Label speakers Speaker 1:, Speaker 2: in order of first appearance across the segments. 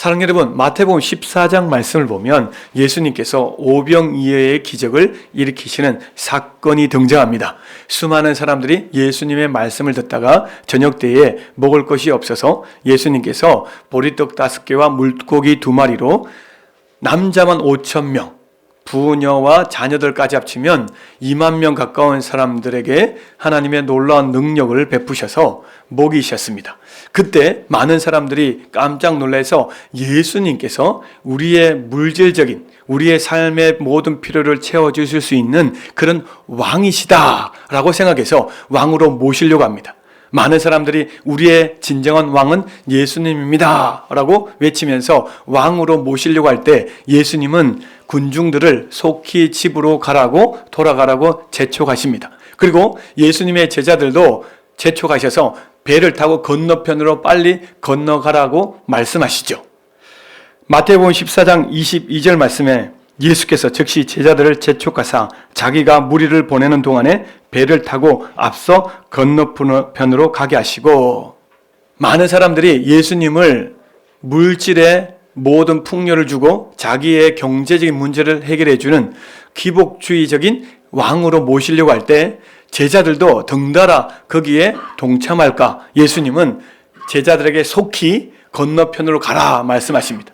Speaker 1: 사랑하는 여러분, 마태복음 14장 말씀을 보면 예수님께서 오병이어의 기적을 일으키시는 사건이 등장합니다. 수많은 사람들이 예수님의 말씀을 듣다가 저녁 때에 먹을 것이 없어서 예수님께서 보리떡 5개와 물고기 2마리로 남자만 5,000명, 부녀와 자녀들까지 합치면 2만 명 가까운 사람들에게 하나님의 놀라운 능력을 베푸셔서 먹이셨습니다. 그때 많은 사람들이 깜짝 놀라서 예수님께서 우리의 물질적인, 우리의 삶의 모든 필요를 채워주실 수 있는 그런 왕이시다라고 생각해서 왕으로 모시려고 합니다. 많은 사람들이 우리의 진정한 왕은 예수님입니다 라고 외치면서 왕으로 모시려고 할 때 예수님은 군중들을 속히 집으로 가라고 돌아가라고 재촉하십니다. 그리고 예수님의 제자들도 재촉하셔서 배를 타고 건너편으로 빨리 건너가라고 말씀하시죠. 마태복음 14장 22절 말씀에 예수께서 즉시 제자들을 재촉하사 자기가 무리를 보내는 동안에 배를 타고 앞서 건너편으로 가게 하시고, 많은 사람들이 예수님을 물질의 모든 풍요를 주고 자기의 경제적인 문제를 해결해 주는 기복주의적인 왕으로 모시려고 할 때 제자들도 덩달아 거기에 동참할까 예수님은 제자들에게 속히 건너편으로 가라 말씀하십니다.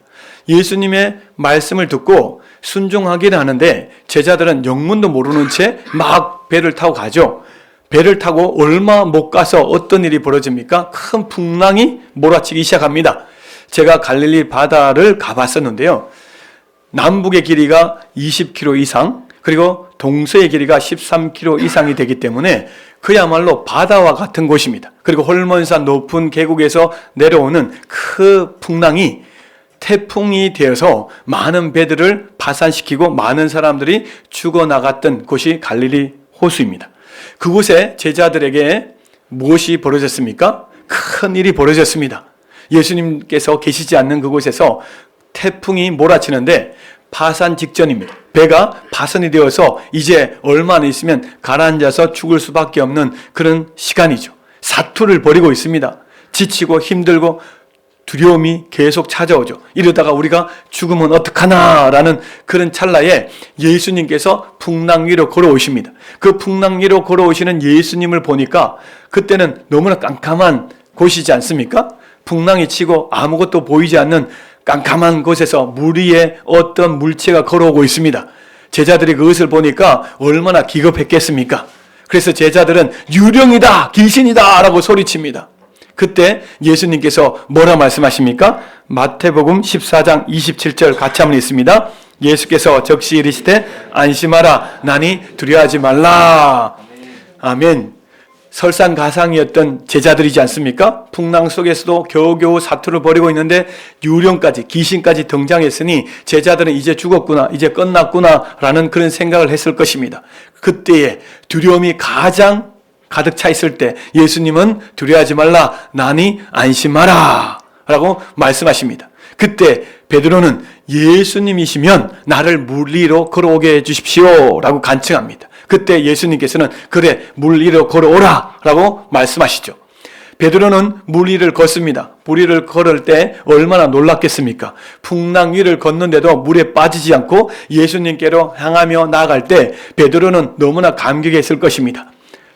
Speaker 1: 예수님의 말씀을 듣고 순종하기는 하는데 제자들은 영문도 모르는 채 막 배를 타고 가죠. 배를 타고 얼마 못 가서 어떤 일이 벌어집니까? 큰 풍랑이 몰아치기 시작합니다. 제가 갈릴리 바다를 가봤었는데요. 남북의 길이가 20km 이상, 그리고 동서의 길이가 13km 이상이 되기 때문에 그야말로 바다와 같은 곳입니다. 그리고 홀몬산 높은 계곡에서 내려오는 그 풍랑이 태풍이 되어서 많은 배들을 파산시키고 많은 사람들이 죽어나갔던 곳이 갈릴리 호수입니다. 그곳에 제자들에게 무엇이 벌어졌습니까? 큰 일이 벌어졌습니다. 예수님께서 계시지 않는 그곳에서 태풍이 몰아치는데 파산 직전입니다. 배가 파손이 되어서 이제 얼마 안 있으면 가라앉아서 죽을 수밖에 없는 그런 시간이죠. 사투를 벌이고 있습니다. 지치고 힘들고 두려움이 계속 찾아오죠. 이러다가 우리가 죽으면 어떡하나라는 그런 찰나에 예수님께서 풍랑 위로 걸어오십니다. 그 풍랑 위로 걸어오시는 예수님을 보니까 그때는 너무나 깜깜한 곳이지 않습니까? 풍랑이 치고 아무것도 보이지 않는 깜깜한 곳에서 물 위에 어떤 물체가 걸어오고 있습니다. 제자들이 그것을 보니까 얼마나 기겁했겠습니까? 그래서 제자들은 유령이다, 귀신이다 라고 소리칩니다. 그때 예수님께서 뭐라 말씀하십니까? 마태복음 14장 27절 같이 한번 읽습니다. 예수께서 적시 이르시되 안심하라, 나니 두려워하지 말라. 아멘. 설상가상이었던 제자들이지 않습니까? 풍랑 속에서도 겨우겨우 사투를 벌이고 있는데 유령까지, 귀신까지 등장했으니 제자들은 이제 죽었구나, 이제 끝났구나 라는 그런 생각을 했을 것입니다. 그때에 두려움이 가장 가득 차 있을 때 예수님은 두려워하지 말라, 나니 안심하라 라고 말씀하십니다. 그때 베드로는 예수님이시면 나를 물 위로 걸어오게 해주십시오 라고 간청합니다. 그때 예수님께서는 그래, 물 위로 걸어오라 라고 말씀하시죠. 베드로는 물 위를 걷습니다. 물 위를 걸을 때 얼마나 놀랐겠습니까? 풍랑 위를 걷는데도 물에 빠지지 않고 예수님께로 향하며 나아갈 때 베드로는 너무나 감격했을 것입니다.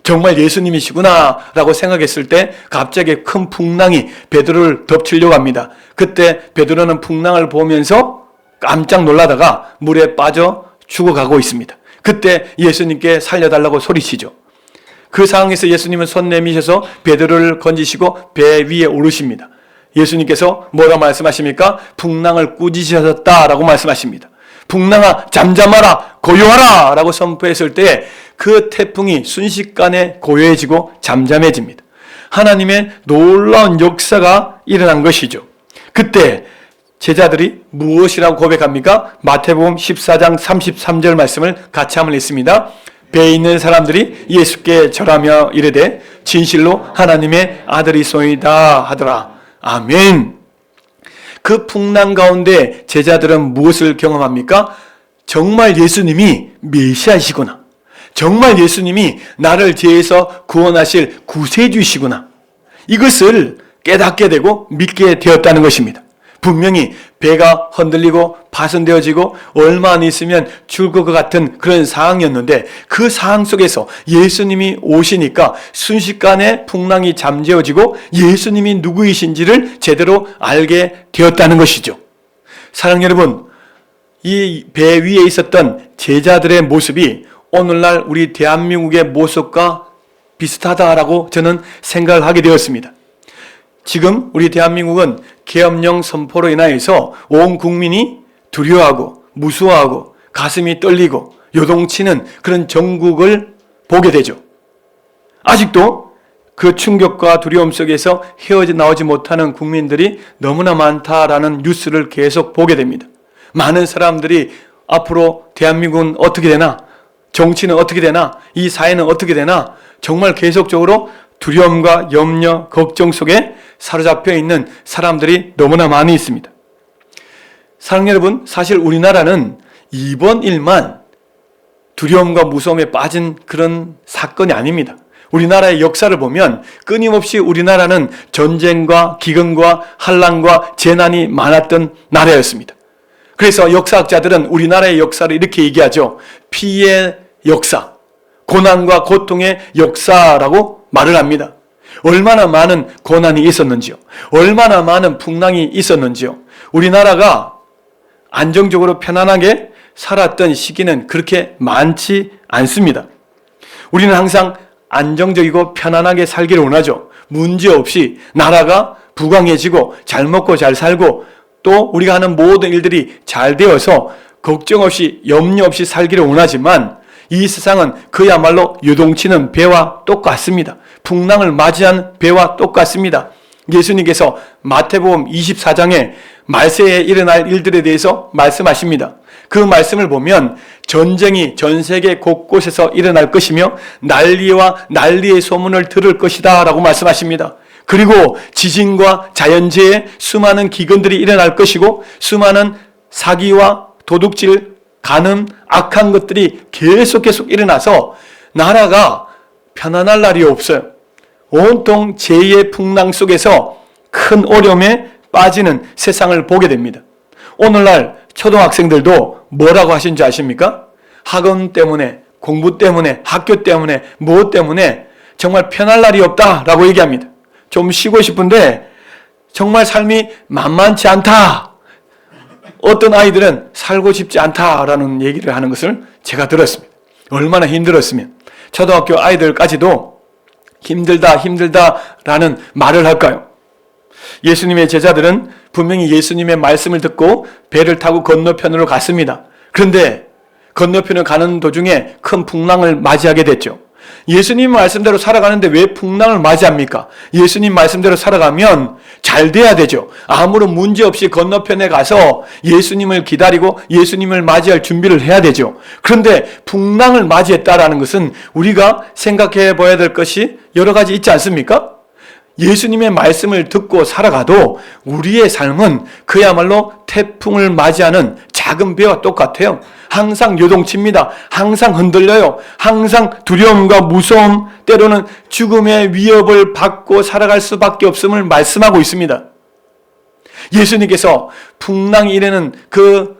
Speaker 1: 정말 예수님이시구나 라고 생각했을 때 갑자기 큰 풍랑이 베드로를 덮치려고 합니다. 그때 베드로는 풍랑을 보면서 깜짝 놀라다가 물에 빠져 죽어가고 있습니다. 그때 예수님께 살려달라고 소리치죠. 그 상황에서 예수님은 손 내미셔서 베드로를 건지시고 배 위에 오르십니다. 예수님께서 뭐라 말씀하십니까? 풍랑을 꾸짖으셨다라고 말씀하십니다. 풍랑아 잠잠하라, 고요하라 라고 선포했을 때 그 태풍이 순식간에 고요해지고 잠잠해집니다. 하나님의 놀라운 역사가 일어난 것이죠. 그때 제자들이 무엇이라고 고백합니까? 마태복음 14장 33절 말씀을 같이 한번 읽습니다. 배에 있는 사람들이 예수께 절하며 이르되 진실로 하나님의 아들이소이다 하더라. 아멘. 그 풍랑 가운데 제자들은 무엇을 경험합니까? 정말 예수님이 메시아시구나. 정말 예수님이 나를 죄에서 구원하실 구세주이시구나. 이것을 깨닫게 되고 믿게 되었다는 것입니다. 분명히 배가 흔들리고 파손되어지고 얼마 안 있으면 죽을 것 같은 그런 상황이었는데 그 상황 속에서 예수님이 오시니까 순식간에 풍랑이 잠재워지고 예수님이 누구이신지를 제대로 알게 되었다는 것이죠. 사랑하는 여러분, 이 배 위에 있었던 제자들의 모습이 오늘날 우리 대한민국의 모습과 비슷하다라고 저는 생각을 하게 되었습니다. 지금 우리 대한민국은 계엄령 선포로 인하여서 온 국민이 두려워하고 무서워하고 가슴이 떨리고 요동치는 그런 정국을 보게 되죠. 아직도 그 충격과 두려움 속에서 헤어나오지 못하는 국민들이 너무나 많다라는 뉴스를 계속 보게 됩니다. 많은 사람들이 앞으로 대한민국은 어떻게 되나, 정치는 어떻게 되나, 이 사회는 어떻게 되나 정말 계속적으로 두려움과 염려, 걱정 속에 사로잡혀 있는 사람들이 너무나 많이 있습니다. 사랑하는 여러분, 사실 우리나라는 이번 일만 두려움과 무서움에 빠진 그런 사건이 아닙니다. 우리나라의 역사를 보면 끊임없이 우리나라는 전쟁과 기근과 환난과 재난이 많았던 나라였습니다. 그래서 역사학자들은 우리나라의 역사를 이렇게 얘기하죠. 피의 역사, 고난과 고통의 역사라고 말을 합니다. 얼마나 많은 고난이 있었는지요. 얼마나 많은 풍랑이 있었는지요. 우리나라가 안정적으로 편안하게 살았던 시기는 그렇게 많지 않습니다. 우리는 항상 안정적이고 편안하게 살기를 원하죠. 문제없이 나라가 부강해지고 잘 먹고 잘 살고 또 우리가 하는 모든 일들이 잘 되어서 걱정 없이 염려 없이 살기를 원하지만 이 세상은 그야말로 요동치는 배와 똑같습니다. 풍랑을 맞이한 배와 똑같습니다. 예수님께서 마태복음 24장에 말세에 일어날 일들에 대해서 말씀하십니다. 그 말씀을 보면 전쟁이 전 세계 곳곳에서 일어날 것이며 난리와 난리의 소문을 들을 것이다 라고 말씀하십니다. 그리고 지진과 자연재해, 수많은 기근들이 일어날 것이고 수많은 사기와 도둑질, 간음, 악한 것들이 계속 일어나서 나라가 편안할 날이 없어요. 온통 재해의 풍랑 속에서 큰 어려움에 빠지는 세상을 보게 됩니다. 오늘날 초등학생들도 뭐라고 하신지 아십니까? 학원 때문에, 공부 때문에, 학교 때문에, 무엇 때문에 정말 편할 날이 없다라고 얘기합니다. 좀 쉬고 싶은데 정말 삶이 만만치 않다. 어떤 아이들은 살고 싶지 않다라는 얘기를 하는 것을 제가 들었습니다. 얼마나 힘들었으면 초등학교 아이들까지도 힘들다라는 말을 할까요? 예수님의 제자들은 분명히 예수님의 말씀을 듣고 배를 타고 건너편으로 갔습니다. 그런데 건너편을 가는 도중에 큰 풍랑을 맞이하게 됐죠. 예수님 말씀대로 살아가는데 왜 풍랑을 맞이합니까? 예수님 말씀대로 살아가면 잘 돼야 되죠. 아무런 문제 없이 건너편에 가서 예수님을 기다리고 예수님을 맞이할 준비를 해야 되죠. 그런데 풍랑을 맞이했다라는 것은 우리가 생각해 봐야 될 것이 여러 가지 있지 않습니까? 예수님의 말씀을 듣고 살아가도 우리의 삶은 그야말로 태풍을 맞이하는 작은 배와 똑같아요. 항상 요동칩니다. 항상 흔들려요. 항상 두려움과 무서움, 때로는 죽음의 위협을 받고 살아갈 수밖에 없음을 말씀하고 있습니다. 예수님께서 풍랑이 일어나는 그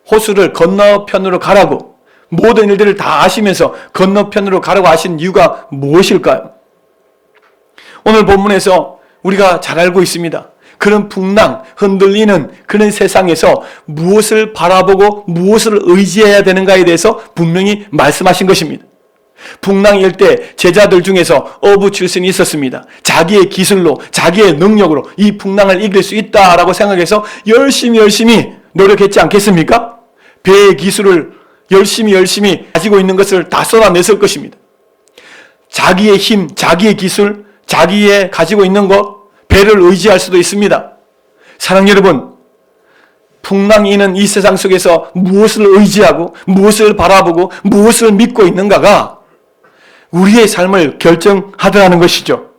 Speaker 1: 호수를 건너편으로 가라고 모든 일들을 다 아시면서 건너편으로 가라고 하신 이유가 무엇일까요? 오늘 본문에서 우리가 잘 알고 있습니다. 그런 풍랑, 흔들리는 그런 세상에서 무엇을 바라보고 무엇을 의지해야 되는가에 대해서 분명히 말씀하신 것입니다. 풍랑이 일 때 제자들 중에서 어부 출신이 있었습니다. 자기의 기술로, 자기의 능력으로 이 풍랑을 이길 수 있다라고 생각해서 열심히 노력했지 않겠습니까? 배의 기술을 열심히 가지고 있는 것을 다 쏟아냈을 것입니다. 자기의 힘, 자기의 기술, 자기의 가지고 있는 것, 배를 의지할 수도 있습니다. 사랑하는 여러분, 풍랑이 있는 이 세상 속에서 무엇을 의지하고 무엇을 바라보고 무엇을 믿고 있는가가 우리의 삶을 결정하더라는 것이죠.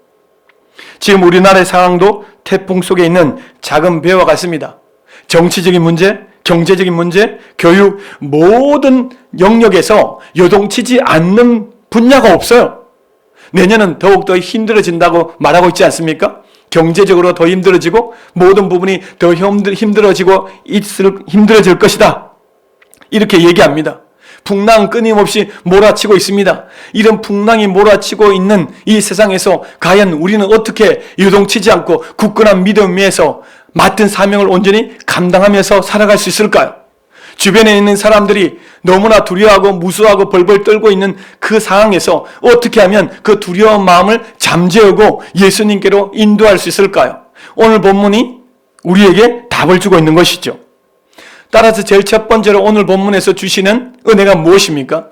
Speaker 1: 지금 우리나라의 상황도 태풍 속에 있는 작은 배와 같습니다. 정치적인 문제, 경제적인 문제, 교육, 모든 영역에서 요동치지 않는 분야가 없어요. 내년은 더욱더 힘들어진다고 말하고 있지 않습니까? 경제적으로 더 힘들어지고 모든 부분이 더 힘들어질 것이다. 이렇게 얘기합니다. 풍랑 끊임없이 몰아치고 있습니다. 이런 풍랑이 몰아치고 있는 이 세상에서 과연 우리는 어떻게 요동치지 않고 굳건한 믿음 위에서 맡은 사명을 온전히 감당하면서 살아갈 수 있을까요? 주변에 있는 사람들이 너무나 두려워하고 무서워하고 벌벌 떨고 있는 그 상황에서 어떻게 하면 그 두려운 마음을 잠재우고 예수님께로 인도할 수 있을까요? 오늘 본문이 우리에게 답을 주고 있는 것이죠. 따라서 제일 첫 번째로 오늘 본문에서 주시는 은혜가 무엇입니까?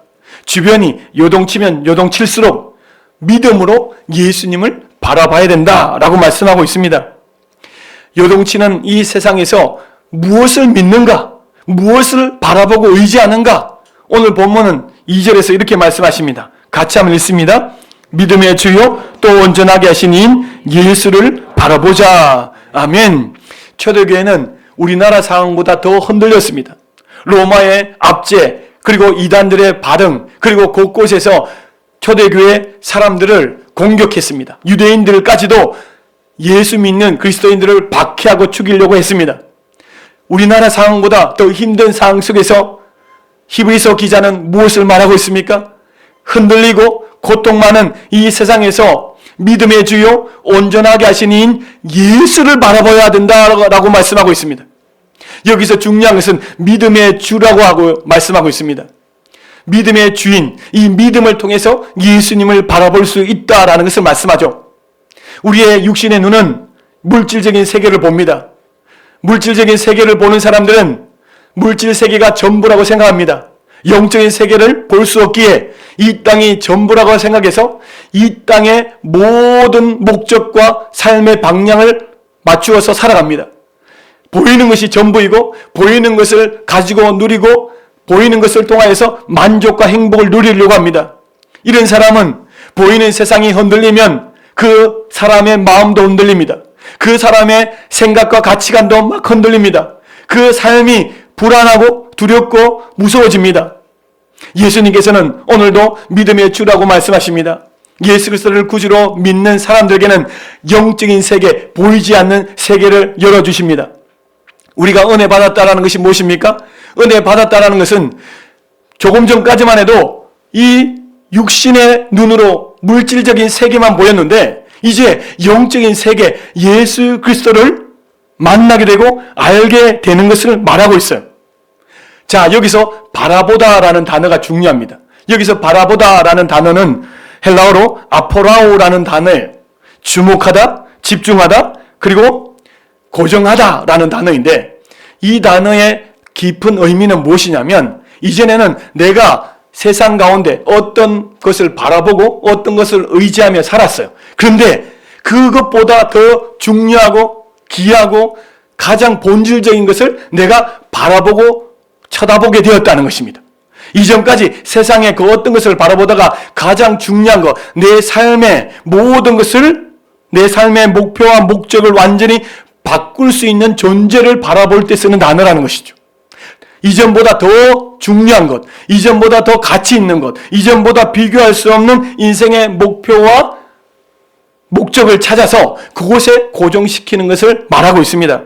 Speaker 1: 주변이 요동치면 요동칠수록 믿음으로 예수님을 바라봐야 된다라고 말씀하고 있습니다. 요동치는 이 세상에서 무엇을 믿는가? 무엇을 바라보고 의지하는가? 오늘 본문은 2절에서 이렇게 말씀하십니다. 같이 한번 읽습니다. 믿음의 주요 또 온전하게 하신 이인 예수를 바라보자. 아멘. 초대교회는 우리나라 상황보다 더 흔들렸습니다. 로마의 압제, 그리고 이단들의 발흥, 그리고 곳곳에서 초대교회 사람들을 공격했습니다. 유대인들까지도 예수 믿는 그리스도인들을 박해하고 죽이려고 했습니다. 우리나라 상황보다 더 힘든 상황 속에서 히브리서 기자는 무엇을 말하고 있습니까? 흔들리고 고통 많은 이 세상에서 믿음의 주요 온전하게 하신 이인 예수를 바라봐야 된다라고 말씀하고 있습니다. 여기서 중요한 것은 믿음의 주라고 하고 말씀하고 있습니다. 믿음의 주인, 이 믿음을 통해서 예수님을 바라볼 수 있다라는 것을 말씀하죠. 우리의 육신의 눈은 물질적인 세계를 봅니다. 물질적인 세계를 보는 사람들은 물질 세계가 전부라고 생각합니다. 영적인 세계를 볼 수 없기에 이 땅이 전부라고 생각해서 이 땅의 모든 목적과 삶의 방향을 맞추어서 살아갑니다. 보이는 것이 전부이고 보이는 것을 가지고 누리고 보이는 것을 통하여서 만족과 행복을 누리려고 합니다. 이런 사람은 보이는 세상이 흔들리면 그 사람의 마음도 흔들립니다. 그 사람의 생각과 가치관도 막 흔들립니다. 그 삶이 불안하고 두렵고 무서워집니다. 예수님께서는 오늘도 믿음의 주라고 말씀하십니다. 예수 그리스도를 구주로 믿는 사람들에게는 영적인 세계, 보이지 않는 세계를 열어주십니다. 우리가 은혜 받았다라는 것이 무엇입니까? 은혜 받았다라는 것은 조금 전까지만 해도 이 육신의 눈으로 물질적인 세계만 보였는데 이제 영적인 세계, 예수 그리스도를 만나게 되고 알게 되는 것을 말하고 있어요. 자, 여기서 바라보다라는 단어가 중요합니다. 여기서 바라보다라는 단어는 헬라어로 아포라오라는 단어예요. 주목하다, 집중하다, 그리고 고정하다라는 단어인데 이 단어의 깊은 의미는 무엇이냐면 이전에는 내가 세상 가운데 어떤 것을 바라보고 어떤 것을 의지하며 살았어요. 그런데 그것보다 더 중요하고 귀하고 가장 본질적인 것을 내가 바라보고 쳐다보게 되었다는 것입니다. 이전까지 세상의 그 어떤 것을 바라보다가 가장 중요한 것, 내 삶의 모든 것을 내 삶의 목표와 목적을 완전히 바꿀 수 있는 존재를 바라볼 때 쓰는 단어라는 것이죠. 이전보다 더 중요한 것, 이전보다 더 가치 있는 것, 이전보다 비교할 수 없는 인생의 목표와 목적을 찾아서 그곳에 고정시키는 것을 말하고 있습니다.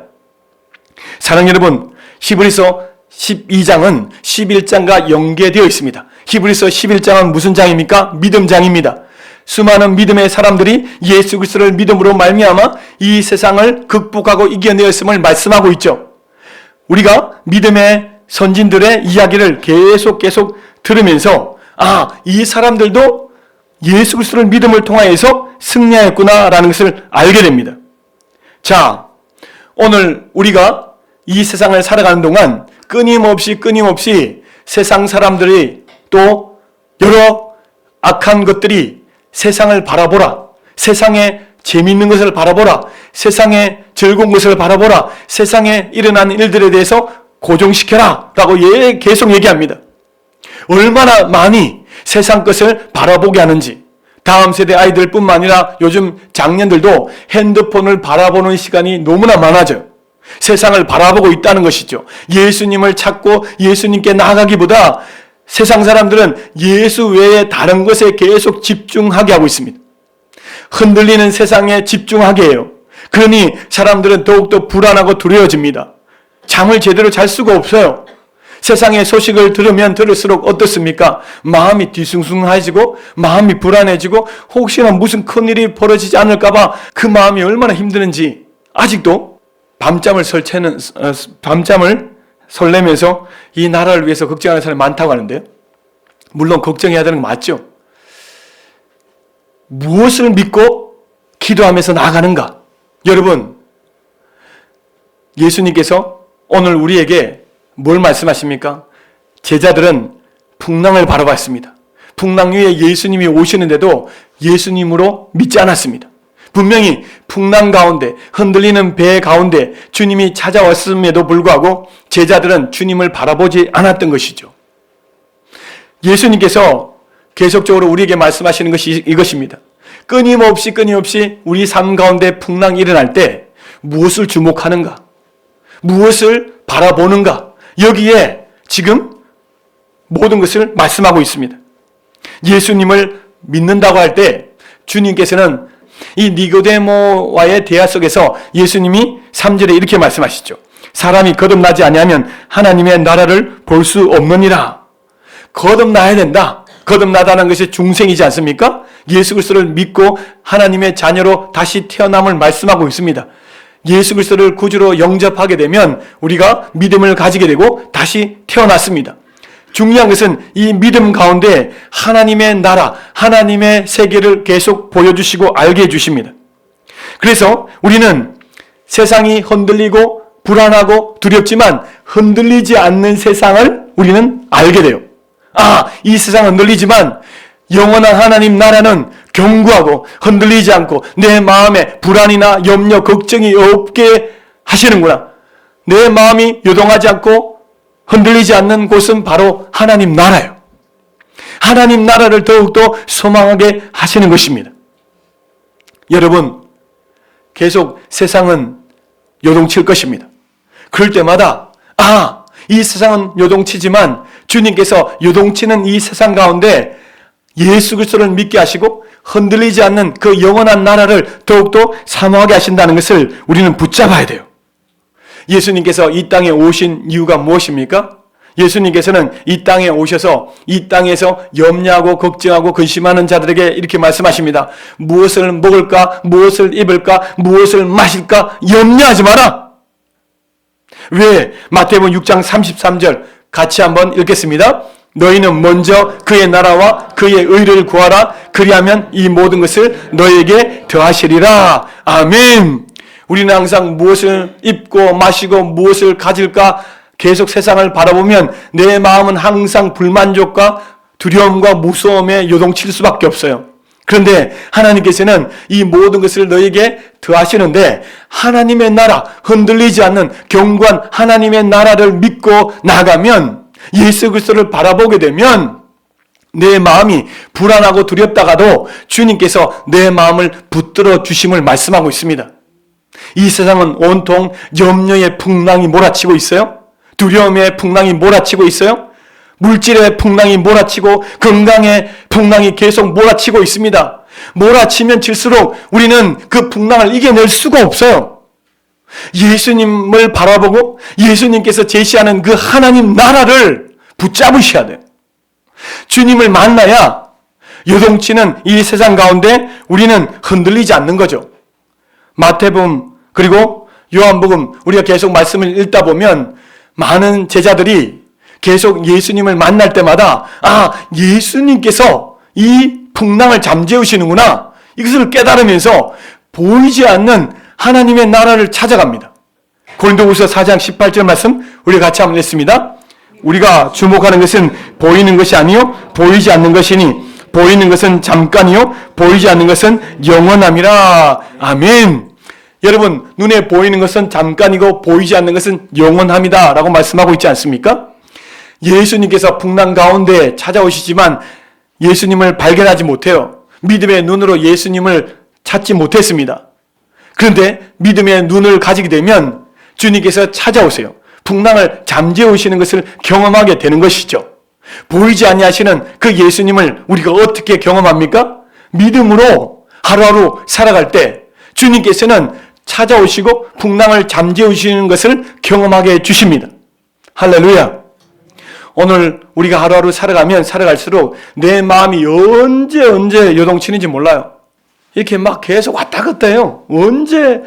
Speaker 1: 사랑하는 여러분, 히브리서 12장은 11장과 연계되어 있습니다. 히브리서 11장은 무슨 장입니까? 믿음 장입니다. 수많은 믿음의 사람들이 예수 그리스도를 믿음으로 말미암아 이 세상을 극복하고 이겨내었음을 말씀하고 있죠. 우리가 믿음의 선진들의 이야기를 계속 들으면서 이 사람들도 예수 그리스도를 믿음을 통하여서 승리하였구나라는 것을 알게 됩니다. 자, 오늘 우리가 이 세상을 살아가는 동안 끊임없이 세상 사람들이 또 여러 악한 것들이 세상을 바라보라, 세상에 재미있는 것을 바라보라, 세상에 즐거운 것을 바라보라, 세상에 일어난 일들에 대해서 고정시켜라 라고 계속 얘기합니다. 얼마나 많이 세상 것을 바라보게 하는지, 다음 세대 아이들뿐만 아니라 요즘 장년들도 핸드폰을 바라보는 시간이 너무나 많아져요. 세상을 바라보고 있다는 것이죠. 예수님을 찾고 예수님께 나아가기보다 세상 사람들은 예수 외에 다른 것에 계속 집중하게 하고 있습니다. 흔들리는 세상에 집중하게 해요. 그러니 사람들은 더욱더 불안하고 두려워집니다. 잠을 제대로 잘 수가 없어요. 세상의 소식을 들으면 들을수록 어떻습니까? 마음이 뒤숭숭해지고 마음이 불안해지고 혹시나 무슨 큰일이 벌어지지 않을까 봐 그 마음이 얼마나 힘드는지 아직도 밤잠을 설레면서 이 나라를 위해서 걱정하는 사람이 많다고 하는데요. 물론 걱정해야 되는 거 맞죠? 무엇을 믿고 기도하면서 나아가는가? 여러분, 예수님께서 오늘 우리에게 뭘 말씀하십니까? 제자들은 풍랑을 바라봤습니다. 풍랑 위에 예수님이 오시는데도 예수님으로 믿지 않았습니다. 분명히 풍랑 가운데, 흔들리는 배 가운데 주님이 찾아왔음에도 불구하고 제자들은 주님을 바라보지 않았던 것이죠. 예수님께서 계속적으로 우리에게 말씀하시는 것이 이것입니다. 끊임없이 우리 삶 가운데 풍랑이 일어날 때 무엇을 주목하는가? 무엇을 바라보는가? 여기에 지금 모든 것을 말씀하고 있습니다. 예수님을 믿는다고 할 때 주님께서는 이 니고데모와의 대화 속에서 예수님이 3절에 이렇게 말씀하시죠. 사람이 거듭나지 아니하면 하나님의 나라를 볼 수 없느니라. 거듭나야 된다. 거듭나다는 것이 중생이지 않습니까? 예수 그리스도를 믿고 하나님의 자녀로 다시 태어남을 말씀하고 있습니다. 예수 그리스도를 구주로 영접하게 되면 우리가 믿음을 가지게 되고 다시 태어났습니다. 중요한 것은 이 믿음 가운데 하나님의 나라, 하나님의 세계를 계속 보여주시고 알게 해주십니다. 그래서 우리는 세상이 흔들리고 불안하고 두렵지만 흔들리지 않는 세상을 우리는 알게 돼요. 이 세상은 흔들리지만 영원한 하나님 나라는 견고하고 흔들리지 않고 내 마음에 불안이나 염려, 걱정이 없게 하시는구나. 내 마음이 요동하지 않고 흔들리지 않는 곳은 바로 하나님 나라예요. 하나님 나라를 더욱더 소망하게 하시는 것입니다. 여러분, 계속 세상은 요동칠 것입니다. 그럴 때마다 이 세상은 요동치지만 주님께서 요동치는 이 세상 가운데 예수 그리스도를 믿게 하시고 흔들리지 않는 그 영원한 나라를 더욱더 사모하게 하신다는 것을 우리는 붙잡아야 돼요. 예수님께서 이 땅에 오신 이유가 무엇입니까? 예수님께서는 이 땅에 오셔서 이 땅에서 염려하고 걱정하고 근심하는 자들에게 이렇게 말씀하십니다. 무엇을 먹을까? 무엇을 입을까? 무엇을 마실까? 염려하지 마라. 왜? 마태복음 6장 33절 같이 한번 읽겠습니다. 너희는 먼저 그의 나라와 그의 의를 구하라. 그리하면 이 모든 것을 너희에게 더하시리라. 아멘. 우리는 항상 무엇을 입고 마시고 무엇을 가질까 계속 세상을 바라보면 내 마음은 항상 불만족과 두려움과 무서움에 요동칠 수밖에 없어요. 그런데 하나님께서는 이 모든 것을 너에게 더하시는데 하나님의 나라, 흔들리지 않는 견고한 하나님의 나라를 믿고 나가면 예수 그리스도를 바라보게 되면 내 마음이 불안하고 두렵다가도 주님께서 내 마음을 붙들어 주심을 말씀하고 있습니다. 이 세상은 온통 염려의 풍랑이 몰아치고 있어요. 두려움의 풍랑이 몰아치고 있어요. 물질의 풍랑이 몰아치고 건강의 풍랑이 계속 몰아치고 있습니다. 몰아치면 칠수록 우리는 그 풍랑을 이겨낼 수가 없어요. 예수님을 바라보고 예수님께서 제시하는 그 하나님 나라를 붙잡으셔야 돼요. 주님을 만나야 요동치는 이 세상 가운데 우리는 흔들리지 않는 거죠. 마태복음 그리고 요한복음 우리가 계속 말씀을 읽다 보면 많은 제자들이 계속 예수님을 만날 때마다 예수님께서 이 풍랑을 잠재우시는구나 이것을 깨달으면서 보이지 않는 하나님의 나라를 찾아갑니다. 고린도후서 4장 18절 말씀 우리 같이 한번 읽습니다. 우리가 주목하는 것은 보이는 것이 아니요 보이지 않는 것이니 보이는 것은 잠깐이요 보이지 않는 것은 영원함이라. 아멘. 여러분, 눈에 보이는 것은 잠깐이고 보이지 않는 것은 영원함이다 라고 말씀하고 있지 않습니까? 예수님께서 풍랑 가운데 찾아오시지만 예수님을 발견하지 못해요. 믿음의 눈으로 예수님을 찾지 못했습니다. 그런데 믿음의 눈을 가지게 되면 주님께서 찾아오세요. 풍랑을 잠재우시는 것을 경험하게 되는 것이죠. 보이지 아니하시는 그 예수님을 우리가 어떻게 경험합니까? 믿음으로 하루하루 살아갈 때 주님께서는 찾아오시고 풍랑을 잠재우시는 것을 경험하게 해주십니다. 할렐루야. 오늘 우리가 하루하루 살아가면 살아갈수록 내 마음이 언제 요동치는지 몰라요. 이렇게 막 계속 왔다 갔다 해요. 언제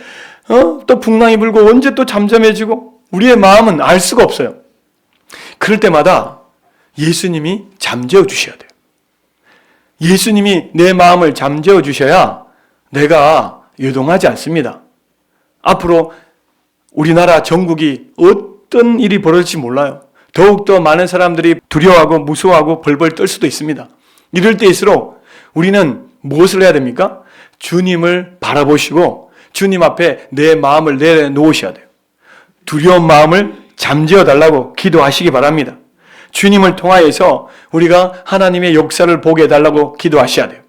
Speaker 1: 또 풍랑이 불고 언제 또 잠잠해지고 우리의 마음은 알 수가 없어요. 그럴 때마다 예수님이 잠재워 주셔야 돼요. 예수님이 내 마음을 잠재워 주셔야 내가 요동하지 않습니다. 앞으로 우리나라 전국이 어떤 일이 벌어질지 몰라요. 더욱더 많은 사람들이 두려워하고 무서워하고 벌벌 떨 수도 있습니다. 이럴 때일수록 우리는 무엇을 해야 됩니까? 주님을 바라보시고 주님 앞에 내 마음을 내놓으셔야 돼요. 두려운 마음을 잠재워 달라고 기도하시기 바랍니다. 주님을 통하여서 우리가 하나님의 역사를 보게 해달라고 기도하셔야 돼요.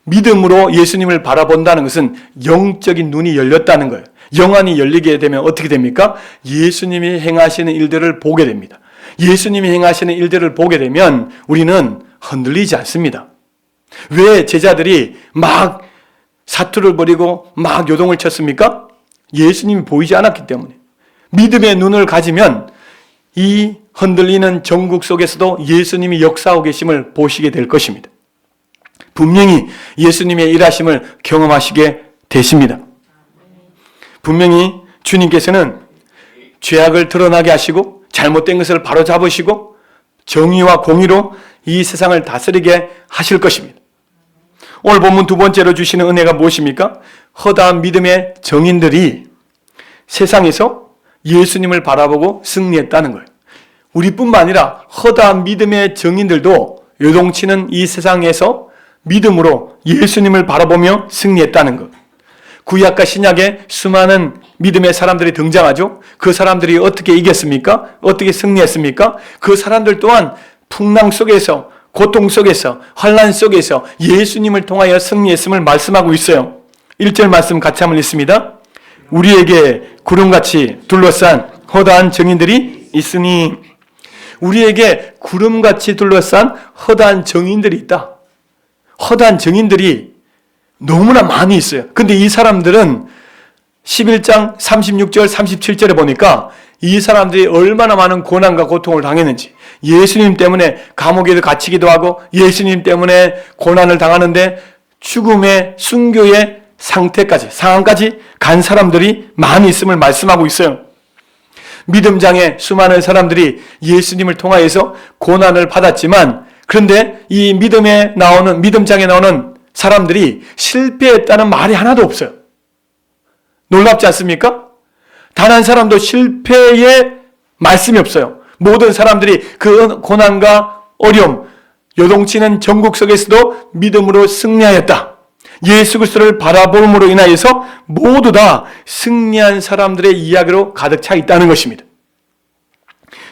Speaker 1: 믿음으로 예수님을 바라본다는 것은 영적인 눈이 열렸다는 거예요. 영안이 열리게 되면 어떻게 됩니까? 예수님이 행하시는 일들을 보게 됩니다. 예수님이 행하시는 일들을 보게 되면 우리는 흔들리지 않습니다. 왜 제자들이 막 사투를 벌이고 막 요동을 쳤습니까? 예수님이 보이지 않았기 때문에. 믿음의 눈을 가지면 이 흔들리는 전국 속에서도 예수님이 역사하고 계심을 보시게 될 것입니다. 분명히 예수님의 일하심을 경험하시게 되십니다. 분명히 주님께서는 죄악을 드러나게 하시고 잘못된 것을 바로잡으시고 정의와 공의로 이 세상을 다스리게 하실 것입니다. 오늘 본문 두 번째로 주시는 은혜가 무엇입니까? 허다한 믿음의 정인들이 세상에서 예수님을 바라보고 승리했다는 거예요. 우리뿐만 아니라 허다한 믿음의 정인들도 요동치는 이 세상에서 믿음으로 예수님을 바라보며 승리했다는 것. 구약과 신약에 수많은 믿음의 사람들이 등장하죠. 그 사람들이 어떻게 이겼습니까? 어떻게 승리했습니까? 그 사람들 또한 풍랑 속에서, 고통 속에서, 환난 속에서 예수님을 통하여 승리했음을 말씀하고 있어요. 1절 말씀 같이 한번 읽습니다. 우리에게 구름같이 둘러싼 허다한 정인들이 있으니, 우리에게 구름같이 둘러싼 허다한 정인들이 있다. 허다한 정인들이 너무나 많이 있어요. 근데 이 사람들은 11장 36절 37절에 보니까 이 사람들이 얼마나 많은 고난과 고통을 당했는지, 예수님 때문에 감옥에 갇히기도 하고 예수님 때문에 고난을 당하는데 죽음의 순교의 상황까지 간 사람들이 많이 있음을 말씀하고 있어요. 믿음장에 수많은 사람들이 예수님을 통하여서 고난을 받았지만, 그런데 이 믿음장에 나오는 사람들이 실패했다는 말이 하나도 없어요. 놀랍지 않습니까? 단 한 사람도 실패의 말씀이 없어요. 모든 사람들이 그 고난과 어려움, 요동치는 전국 속에서도 믿음으로 승리하였다. 예수 그리스도를 바라봄으로 인하여서 모두 다 승리한 사람들의 이야기로 가득 차 있다는 것입니다.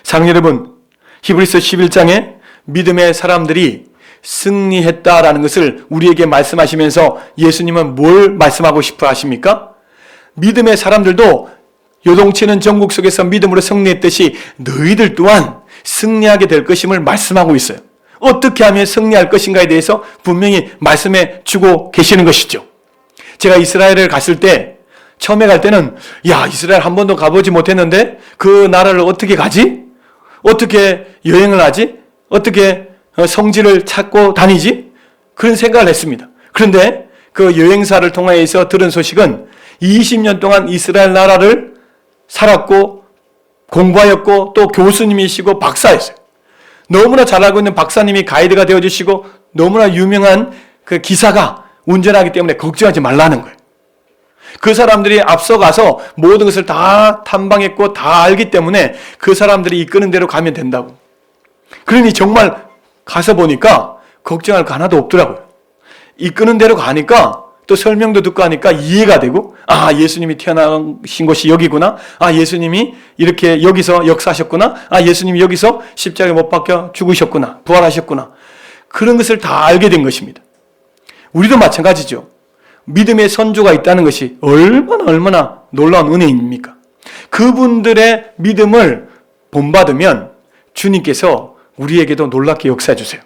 Speaker 1: 사랑하는 여러분, 히브리서 11장에 믿음의 사람들이 승리했다라는 것을 우리에게 말씀하시면서 예수님은 뭘 말씀하고 싶어 하십니까? 믿음의 사람들도 요동치는 전국 속에서 믿음으로 승리했듯이 너희들 또한 승리하게 될 것임을 말씀하고 있어요. 어떻게 하면 승리할 것인가에 대해서 분명히 말씀해 주고 계시는 것이죠. 제가 이스라엘을 갔을 때, 처음에 갈 때는 이스라엘 한 번도 가보지 못했는데 그 나라를 어떻게 가지? 어떻게 여행을 하지? 어떻게 성지를 찾고 다니지? 그런 생각을 했습니다. 그런데 그 여행사를 통해서 들은 소식은 20년 동안 이스라엘 나라를 살았고 공부하였고 또 교수님이시고 박사였어요. 너무나 잘 알고 있는 박사님이 가이드가 되어주시고 너무나 유명한 그 기사가 운전하기 때문에 걱정하지 말라는 거예요. 그 사람들이 앞서가서 모든 것을 다 탐방했고 다 알기 때문에 그 사람들이 이끄는 대로 가면 된다고. 그러니 정말 가서 보니까 걱정할 거 하나도 없더라고요. 이끄는 대로 가니까 또 설명도 듣고 하니까 이해가 되고, 예수님이 태어나신 곳이 여기구나. 예수님이 이렇게 여기서 역사하셨구나. 예수님이 여기서 십자가에 못 박혀 죽으셨구나. 부활하셨구나. 그런 것을 다 알게 된 것입니다. 우리도 마찬가지죠. 믿음의 선조가 있다는 것이 얼마나 놀라운 은혜입니까? 그분들의 믿음을 본받으면 주님께서 우리에게도 놀랍게 역사해 주세요.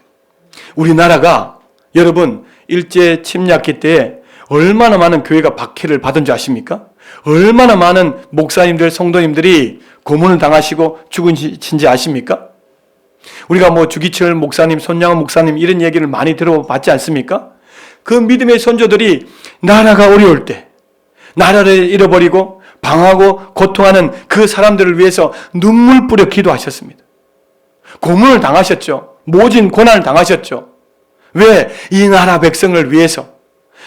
Speaker 1: 우리나라가 여러분 일제 침략기 때에 얼마나 많은 교회가 박해를 받은 줄 아십니까? 얼마나 많은 목사님들, 성도님들이 고문을 당하시고 죽으신지 아십니까? 우리가 뭐 주기철 목사님, 손양원 목사님 이런 얘기를 많이 들어봤지 않습니까? 그 믿음의 선조들이 나라가 어려울 때, 나라를 잃어버리고 방하고 고통하는 그 사람들을 위해서 눈물 뿌려 기도하셨습니다. 고문을 당하셨죠. 모진 고난을 당하셨죠. 왜? 이 나라 백성을 위해서,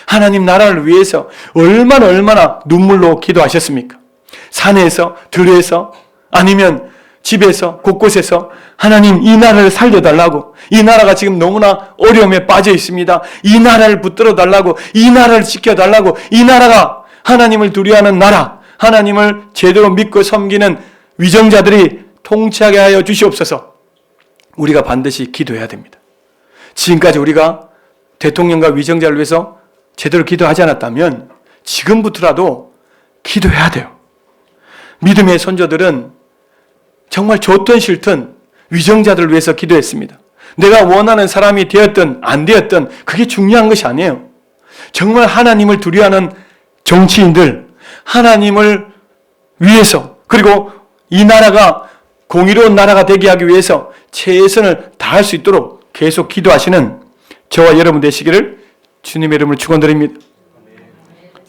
Speaker 1: 하나님 나라를 위해서 얼마나 눈물로 기도하셨습니까? 산에서, 들에서, 아니면 집에서, 곳곳에서 하나님 이 나라를 살려달라고, 이 나라가 지금 너무나 어려움에 빠져 있습니다. 이 나라를 붙들어 달라고, 이 나라를 지켜달라고, 이 나라가 하나님을 두려워하는 나라, 하나님을 제대로 믿고 섬기는 위정자들이 통치하게 하여 주시옵소서. 우리가 반드시 기도해야 됩니다. 지금까지 우리가 대통령과 위정자를 위해서 제대로 기도하지 않았다면 지금부터라도 기도해야 돼요. 믿음의 선조들은 정말 좋든 싫든 위정자들을 위해서 기도했습니다. 내가 원하는 사람이 되었든 안 되었든 그게 중요한 것이 아니에요. 정말 하나님을 두려워하는 정치인들, 하나님을 위해서, 그리고 이 나라가 공의로운 나라가 되게 하기 위해서 최선을 다할 수 있도록 계속 기도하시는 저와 여러분 되시기를 주님의 이름으로 축원드립니다.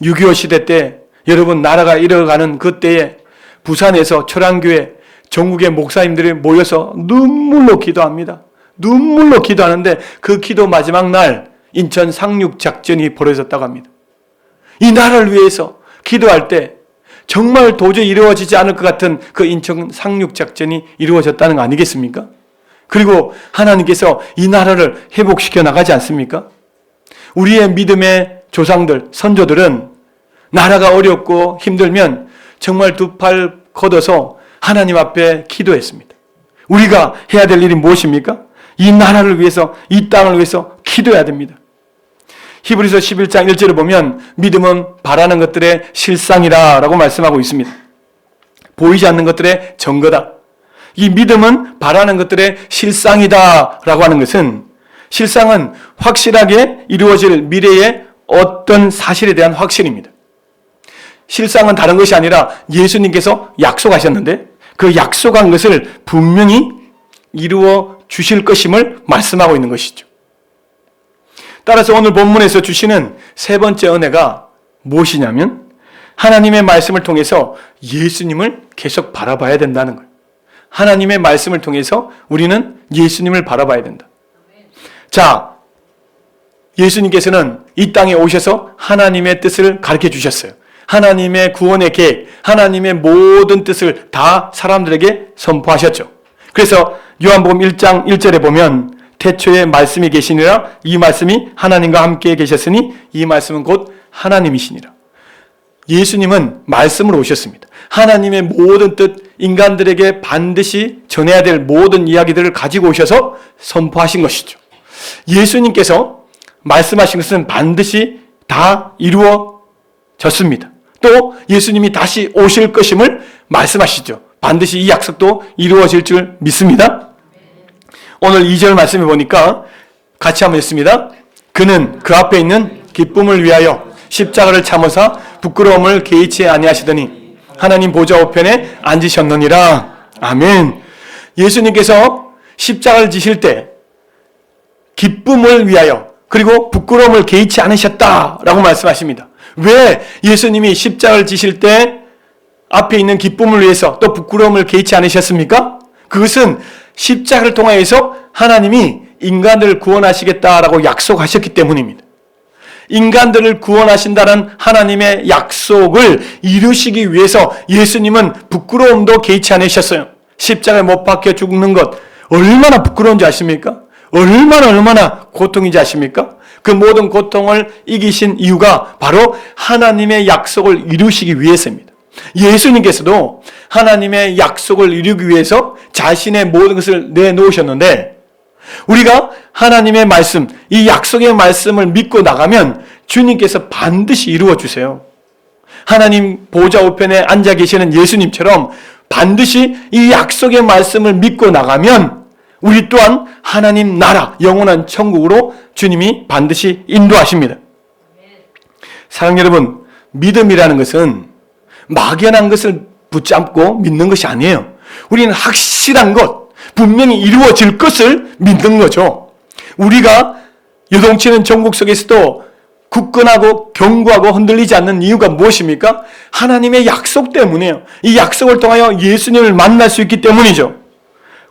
Speaker 1: 6.25 시대 때 여러분 나라가 잃어가는 그때에 부산에서 초량교회 전국의 목사님들이 모여서 눈물로 기도합니다. 눈물로 기도하는데 그 기도 마지막 날 인천 상륙작전이 벌어졌다고 합니다. 이 나라를 위해서 기도할 때 정말 도저히 이루어지지 않을 것 같은 그 인천 상륙작전이 이루어졌다는 거 아니겠습니까? 그리고 하나님께서 이 나라를 회복시켜 나가지 않습니까? 우리의 믿음의 조상들, 선조들은 나라가 어렵고 힘들면 정말 두 팔 걷어서 하나님 앞에 기도했습니다. 우리가 해야 될 일이 무엇입니까? 이 나라를 위해서, 이 땅을 위해서 기도해야 됩니다. 히브리서 11장 1절을 보면 믿음은 바라는 것들의 실상이라 라고 말씀하고 있습니다. 보이지 않는 것들의 증거다. 이 믿음은 바라는 것들의 실상이다 라고 하는 것은, 실상은 확실하게 이루어질 미래의 어떤 사실에 대한 확신입니다. 실상은 다른 것이 아니라 예수님께서 약속하셨는데 그 약속한 것을 분명히 이루어 주실 것임을 말씀하고 있는 것이죠. 따라서 오늘 본문에서 주시는 세 번째 은혜가 무엇이냐면 하나님의 말씀을 통해서 예수님을 계속 바라봐야 된다는 거예요. 하나님의 말씀을 통해서 우리는 예수님을 바라봐야 된다. 자, 예수님께서는 이 땅에 오셔서 하나님의 뜻을 가르쳐 주셨어요. 하나님의 구원의 계획, 하나님의 모든 뜻을 다 사람들에게 선포하셨죠. 그래서 요한복음 1장 1절에 보면 태초에 말씀이 계시니라, 이 말씀이 하나님과 함께 계셨으니 이 말씀은 곧 하나님이시니라. 예수님은 말씀으로 오셨습니다. 하나님의 모든 뜻, 인간들에게 반드시 전해야 될 모든 이야기들을 가지고 오셔서 선포하신 것이죠. 예수님께서 말씀하신 것은 반드시 다 이루어졌습니다. 또 예수님이 다시 오실 것임을 말씀하시죠. 반드시 이 약속도 이루어질 줄 믿습니다. 오늘 2절 말씀해 보니까 같이 한번 읽습니다. 그는 그 앞에 있는 기쁨을 위하여 십자가를 참으사 부끄러움을 개의치 아니하시더니 하나님 보좌 우편에 앉으셨느니라. 아멘. 예수님께서 십자가를 지실 때 기쁨을 위하여, 그리고 부끄러움을 개의치 않으셨다라고 말씀하십니다. 왜 예수님이 십자가를 지실 때 앞에 있는 기쁨을 위해서 또 부끄러움을 개의치 않으셨습니까? 그것은 십자가를 통하여서 하나님이 인간들을 구원하시겠다라고 약속하셨기 때문입니다. 인간들을 구원하신다는 하나님의 약속을 이루시기 위해서 예수님은 부끄러움도 개의치 않으셨어요. 십자가에 못 박혀 죽는 것 얼마나 부끄러운지 아십니까? 얼마나 고통인지 아십니까? 그 모든 고통을 이기신 이유가 바로 하나님의 약속을 이루시기 위해서입니다. 예수님께서도 하나님의 약속을 이루기 위해서 자신의 모든 것을 내놓으셨는데, 우리가 하나님의 말씀, 이 약속의 말씀을 믿고 나가면 주님께서 반드시 이루어 주세요. 하나님 보좌 우편에 앉아 계시는 예수님처럼 반드시 이 약속의 말씀을 믿고 나가면 우리 또한 하나님 나라, 영원한 천국으로 주님이 반드시 인도하십니다. 사랑하는 여러분, 믿음이라는 것은 막연한 것을 붙잡고 믿는 것이 아니에요. 우리는 확실한 것, 분명히 이루어질 것을 믿는 거죠. 우리가 요동치는 전국 속에서도 굳건하고 견고하고 흔들리지 않는 이유가 무엇입니까? 하나님의 약속 때문이에요. 이 약속을 통하여 예수님을 만날 수 있기 때문이죠.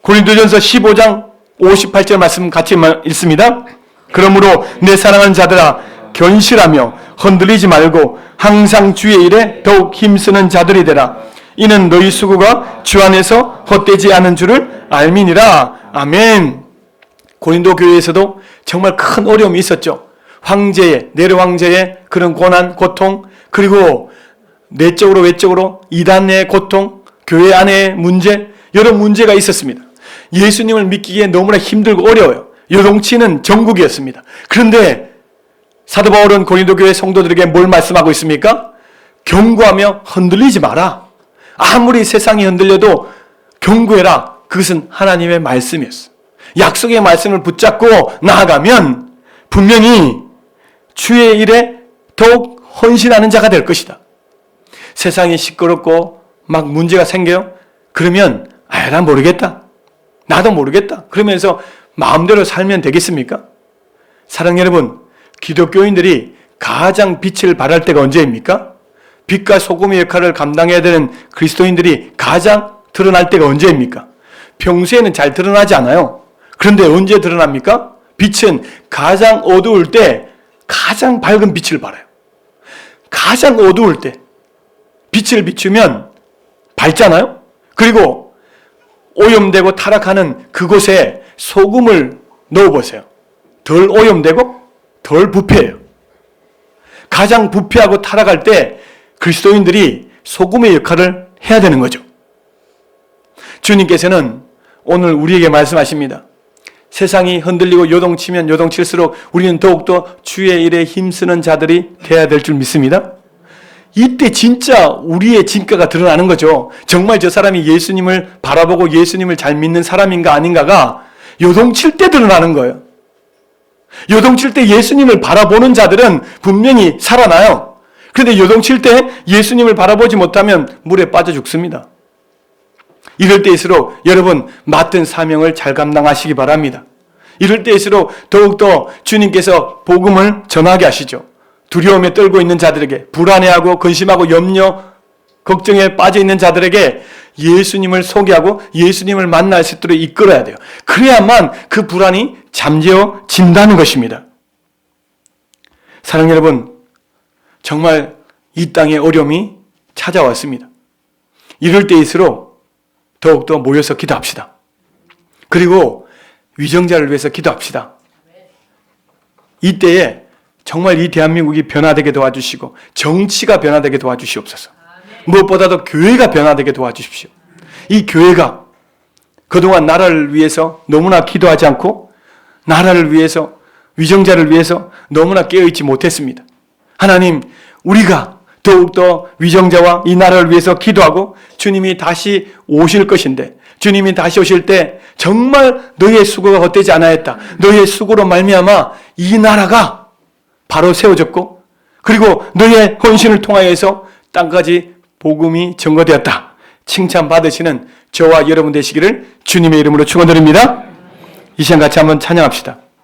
Speaker 1: 고린도전서 15장 58절 말씀 같이 읽습니다. 그러므로 내 사랑하는 자들아 견실하며 흔들리지 말고 항상 주의 일에 더욱 힘쓰는 자들이 되라. 이는 너희 수고가 주 안에서 헛되지 않은 줄을 알미니라. 아멘. 고린도 교회에서도 정말 큰 어려움이 있었죠. 황제의, 네로 황제의 그런 고난, 고통, 그리고 내적으로 외적으로 이단 내의 고통, 교회 안의 문제, 여러 문제가 있었습니다. 예수님을 믿기에 너무나 힘들고 어려워요. 요동치는 전국이었습니다. 그런데 사도 바울은 고린도 교회 성도들에게 뭘 말씀하고 있습니까? 견고하며 흔들리지 마라. 아무리 세상이 흔들려도 견고해라. 그것은 하나님의 말씀이었어요. 약속의 말씀을 붙잡고 나아가면 분명히 주의 일에 더욱 헌신하는 자가 될 것이다. 세상이 시끄럽고 막 문제가 생겨요? 그러면 난 모르겠다. 나도 모르겠다. 그러면서 마음대로 살면 되겠습니까? 사랑하는 여러분, 기독교인들이 가장 빛을 발할 때가 언제입니까? 빛과 소금의 역할을 감당해야 되는 그리스도인들이 가장 드러날 때가 언제입니까? 평소에는 잘 드러나지 않아요. 그런데 언제 드러납니까? 빛은 가장 어두울 때 가장 밝은 빛을 발해요. 가장 어두울 때 빛을 비추면 밝잖아요? 그리고 오염되고 타락하는 그곳에 소금을 넣어보세요. 덜 오염되고 덜 부패해요. 가장 부패하고 타락할 때 그리스도인들이 소금의 역할을 해야 되는 거죠. 주님께서는 오늘 우리에게 말씀하십니다. 세상이 흔들리고 요동치면 요동칠수록 우리는 더욱더 주의 일에 힘쓰는 자들이 되어야 될 줄 믿습니다. 이때 진짜 우리의 진가가 드러나는 거죠. 정말 저 사람이 예수님을 바라보고 예수님을 잘 믿는 사람인가 아닌가가 요동칠 때 드러나는 거예요. 요동칠 때 예수님을 바라보는 자들은 분명히 살아나요. 그런데 요동칠 때 예수님을 바라보지 못하면 물에 빠져 죽습니다. 이럴 때일수록 여러분 맡은 사명을 잘 감당하시기 바랍니다. 이럴 때일수록 더욱더 주님께서 복음을 전하게 하시죠. 두려움에 떨고 있는 자들에게, 불안해하고 근심하고 염려, 걱정에 빠져 있는 자들에게 예수님을 소개하고 예수님을 만날 수 있도록 이끌어야 돼요. 그래야만 그 불안이 잠재워진다는 것입니다. 사랑하는 여러분, 정말 이 땅에 어려움이 찾아왔습니다. 이럴 때일수록 더욱더 모여서 기도합시다. 그리고 위정자를 위해서 기도합시다. 이때에 정말 이 대한민국이 변화되게 도와주시고 정치가 변화되게 도와주시옵소서. 무엇보다도 교회가 변화되게 도와주십시오. 이 교회가 그동안 나라를 위해서 너무나 기도하지 않고 나라를 위해서 위정자를 위해서 너무나 깨어있지 못했습니다. 하나님, 우리가 더욱더 위정자와 이 나라를 위해서 기도하고 주님이 다시 오실 것인데 주님이 다시 오실 때 정말 너희의 수고가 헛되지 않아였다. 너희의 수고로 말미암아 이 나라가 바로 세워졌고 그리고 너희의 헌신을 통하여서 땅까지 복음이 전거되었다. 칭찬받으시는 저와 여러분 되시기를 주님의 이름으로 축원드립니다. 이 시간 같이 한번 찬양합시다.